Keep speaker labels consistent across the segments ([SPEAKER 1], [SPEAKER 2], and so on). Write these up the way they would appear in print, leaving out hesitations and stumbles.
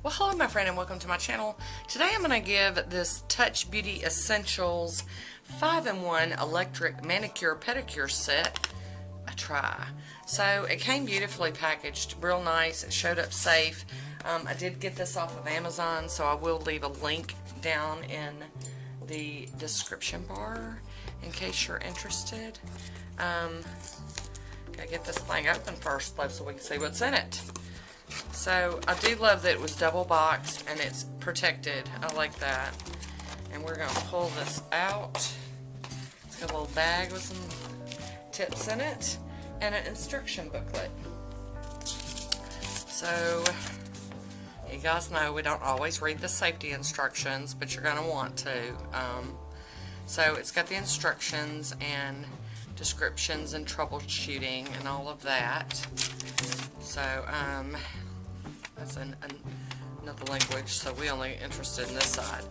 [SPEAKER 1] Well, hello my friend and welcome to my channel. Today I'm going to give this Touch Beauty Essentials 5-in-1 electric manicure pedicure set a try. So it came beautifully packaged, real nice. It showed up safe. I did get this off of Amazon, so I will leave a link down in the description bar in case you're interested. Gotta get this thing open first though so we can see what's in it. So I do love that it was double boxed and it's protected. I like that. And we're going to pull this out. It's got a little bag with some tips in it and an instruction booklet. So you guys know we don't always read the safety instructions, but you're going to want to. So it's got the instructions and descriptions and troubleshooting and all of that. So that's another language, so we only interested in this side.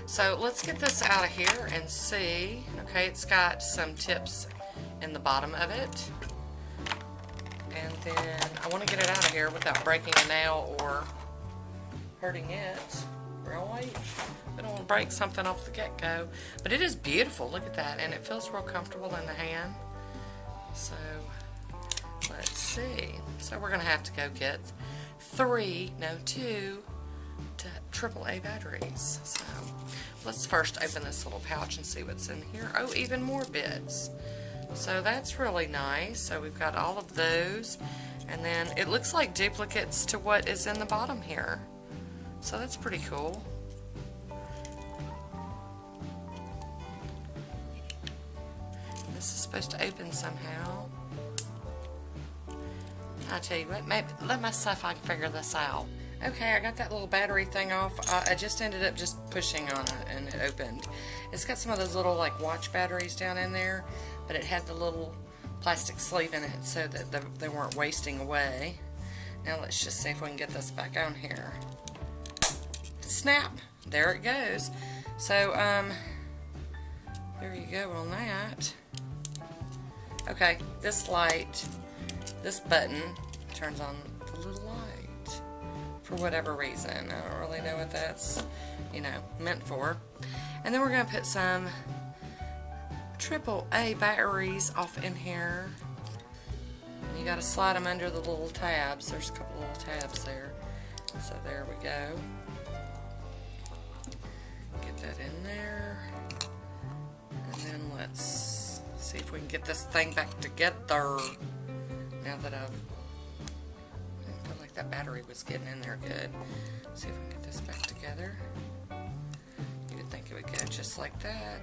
[SPEAKER 1] So let's get this out of here and see. Okay, it's got some tips in the bottom of it. And then I want to get it out of here without breaking a nail or hurting it. Really? I don't want to break something off the get-go. But it is beautiful, look at that. And it feels real comfortable in the hand. So let's see. So we're going to have to go get two AAA batteries. So let's first open this little pouch and see what's in here. Oh, even more bits. So that's really nice. So we've got all of those. And then it looks like duplicates to what is in the bottom here. So that's pretty cool. This is supposed to open somehow. I'll tell you what, maybe let me see if I can figure this out. Okay, I got that little battery thing off. I just ended up just pushing on it and it opened. It's got some of those little like watch batteries down in there, but it had the little plastic sleeve in it so that they weren't wasting away. Now let's just see if we can get this back on here. Snap! There it goes. So, there you go on that. Okay, this light, this button turns on the little light for whatever reason. I don't really know what that's, meant for. And then we're going to put some AAA batteries off in here. And you got to slide them under the little tabs. There's a couple little tabs there. So there we go. Get that in there. And then let's see if we can get this thing back together. Now that I feel like that battery was getting in there good. See if we can get this back together. You would think it would go just like that.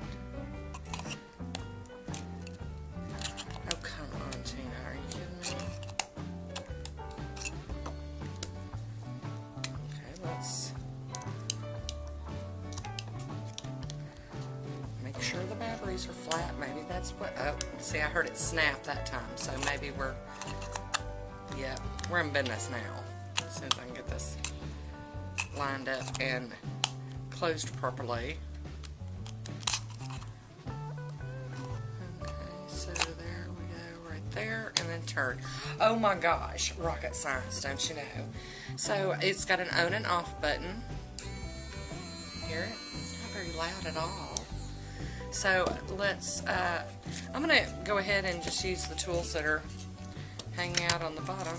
[SPEAKER 1] Oh, come on, Tina. Are you kidding me? Okay, let's make sure the batteries are flat. Maybe that's what... Oh, see, I heard it snap that time. So maybe we're in business now. As soon as I can get this lined up and closed properly. Okay, so there we go, right there, and then turn. Oh my gosh, rocket science, don't you know? So it's got an on and off button. Hear it? It's not very loud at all. So let's, I'm going to go ahead and just use the tools that are hanging out on the bottom.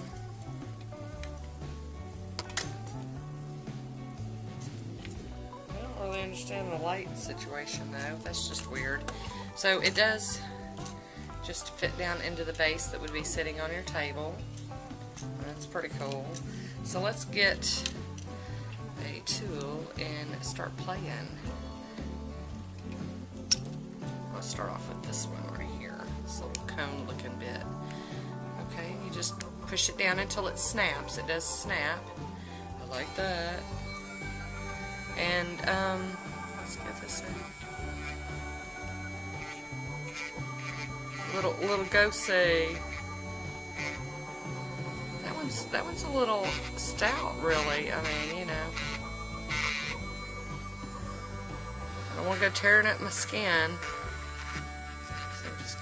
[SPEAKER 1] I don't really understand the light situation though. That's just weird. So it does just fit down into the base that would be sitting on your table. That's pretty cool. So let's get a tool and start playing. Let's start off with this one right here. This little cone looking bit. Okay, you just push it down until it snaps. It does snap. I like that. And let's get this in. Little go-see. That one's a little stout, really. I mean, I don't want to go tearing up my skin. So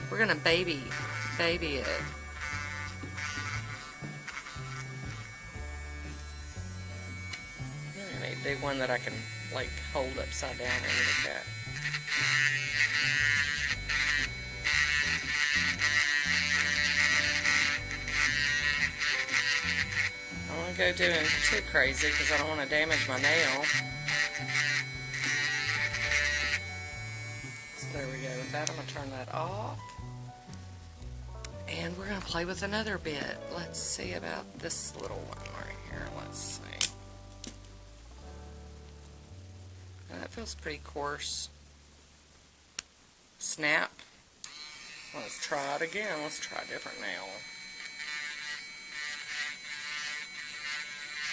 [SPEAKER 1] we're gonna baby it. big one that I can like hold upside down and look at. I don't want to go doing too crazy because I don't want to damage my nail. So there we go. With that, I'm going to turn that off. And we're going to play with another bit. Let's see about this little one right here. Let's see. That feels pretty coarse. Snap. Let's try it again. Let's try a different nail.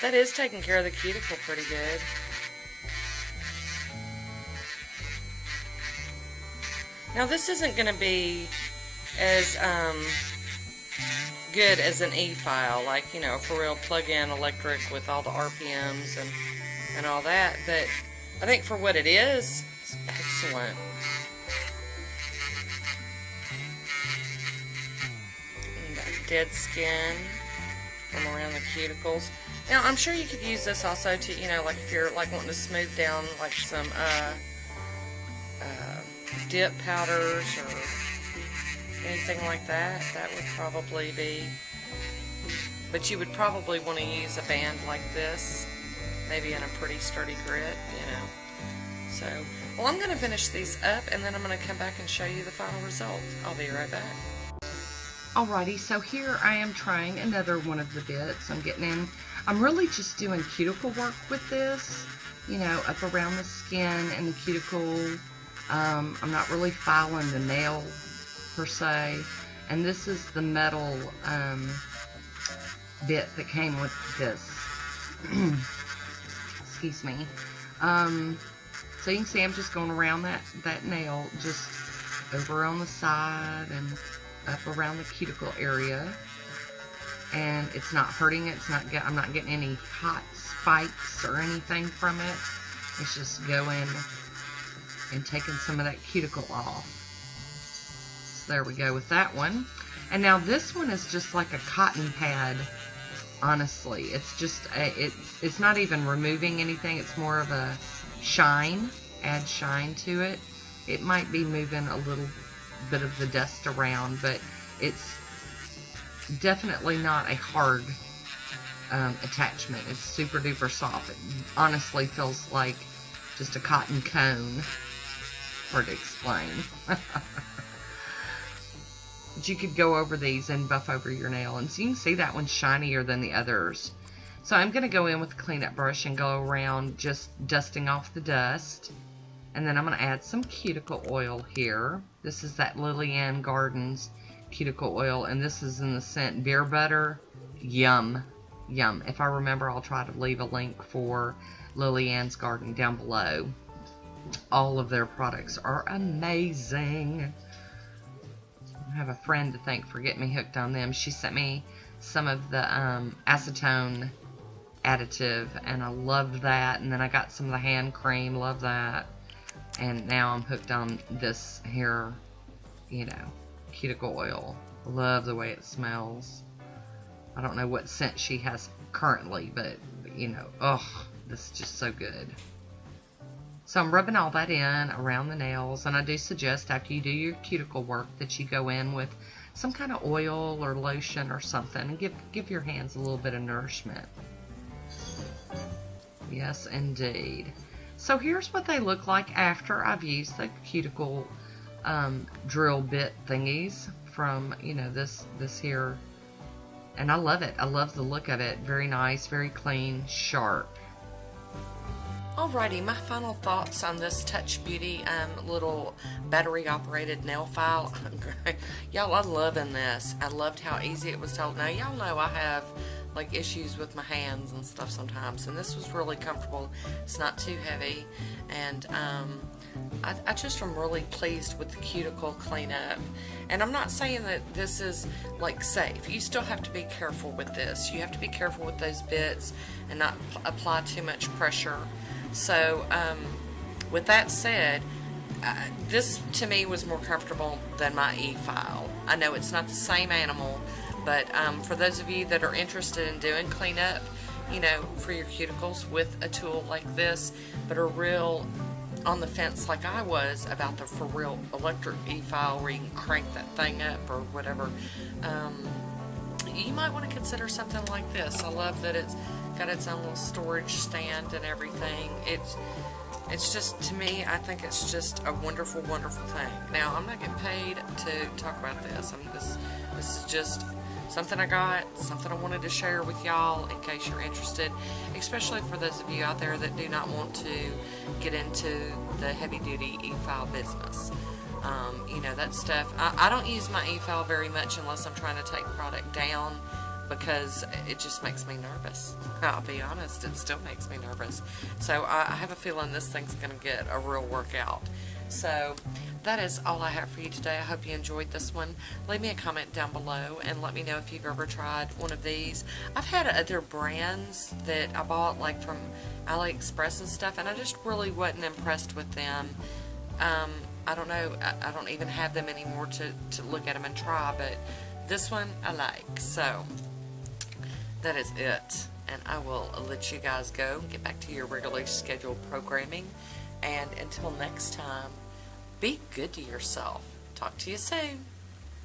[SPEAKER 1] That is taking care of the cuticle pretty good. Now this isn't going to be as good as an e-file, like, you know, for real plug-in electric with all the RPMs and all that, but I think for what it is, it's excellent. And that dead skin from around the cuticles. Now, I'm sure you could use this also to, you know, like if you're like wanting to smooth down like some dip powders or anything like that. That would probably be, but you would probably want to use a band like this, maybe in a pretty sturdy grit, you know. So, well, I'm going to finish these up and then I'm going to come back and show you the final result. I'll be right back. Alrighty, so here I am trying another one of the bits. I'm getting in, I'm really just doing cuticle work with this, you know, up around the skin and the cuticle. I'm not really filing the nail per se. And this is the metal bit that came with this. Excuse me. So you can see I'm just going around that nail, just over on the side and up around the cuticle area, and it's not hurting it. I'm not getting any hot spikes or anything from it. It's just going and taking some of that cuticle off. So there we go with that one. And now this one is just like a cotton pad. Honestly, it's just it's not even removing anything. It's more of a shine, add shine to it. It might be moving a little bit of the dust around, but it's definitely not a hard attachment. It's super duper soft. It honestly feels like just a cotton cone. Hard to explain. But you could go over these and buff over your nail, and so you can see that one's shinier than the others. So I'm going to go in with a cleanup brush and go around just dusting off the dust. And then I'm going to add some cuticle oil here. This is that Lillyannes Garden's cuticle oil, and this is in the scent Beer Butter. Yum. Yum. If I remember, I'll try to leave a link for Lillyannes Garden down below. All of their products are amazing. I have a friend to thank for getting me hooked on them. She sent me some of the Acetone additive, and I love that. And then I got some of the hand cream, love that. And now I'm hooked on this here, you know, cuticle oil. Love the way it smells. I don't know what scent she has currently, but, you know, oh, this is just so good. So I'm rubbing all that in around the nails, and I do suggest after you do your cuticle work that you go in with some kind of oil or lotion or something and give your hands a little bit of nourishment. Yes, indeed. So here's what they look like after I've used the cuticle drill bit thingies from, you know, this here. And I love it. I love the look of it. Very nice, very clean, sharp. Alrighty, my final thoughts on this Touch Beauty little battery operated nail file. Y'all, I'm loving this. I loved how easy it was to hold. Now, y'all know I have like issues with my hands and stuff sometimes, and this was really comfortable. It's not too heavy, and I just am really pleased with the cuticle cleanup. And I'm not saying that this is like safe. You still have to be careful with this. You have to be careful with those bits and not apply too much pressure. So with that said, this to me was more comfortable than my e-file. I know it's not the same animal, but for those of you that are interested in doing cleanup, you know, for your cuticles with a tool like this, but are real on the fence like I was about the for real electric e-file where you can crank that thing up or whatever, you might want to consider something like this. I love that it's got its own little storage stand and everything. It's just, to me, I think it's just a wonderful, wonderful thing. Now, I'm not getting paid to talk about this. This is just something I got, something I wanted to share with y'all in case you're interested, especially for those of you out there that do not want to get into the heavy-duty e-file business. You know, that stuff, I don't use my e-file very much unless I'm trying to take product down, because it just makes me nervous. I'll be honest, it still makes me nervous. So I have a feeling this thing's going to get a real workout. So that is all I have for you today. I hope you enjoyed this one. Leave me a comment down below and let me know if you've ever tried one of these. I've had other brands that I bought, like from AliExpress and stuff, and I just really wasn't impressed with them. I don't know, I don't even have them anymore to look at them and try, but this one I like. So that is it, and I will let you guys go and get back to your regularly scheduled programming. And until next time, be good to yourself. Talk to you soon.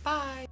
[SPEAKER 1] Bye.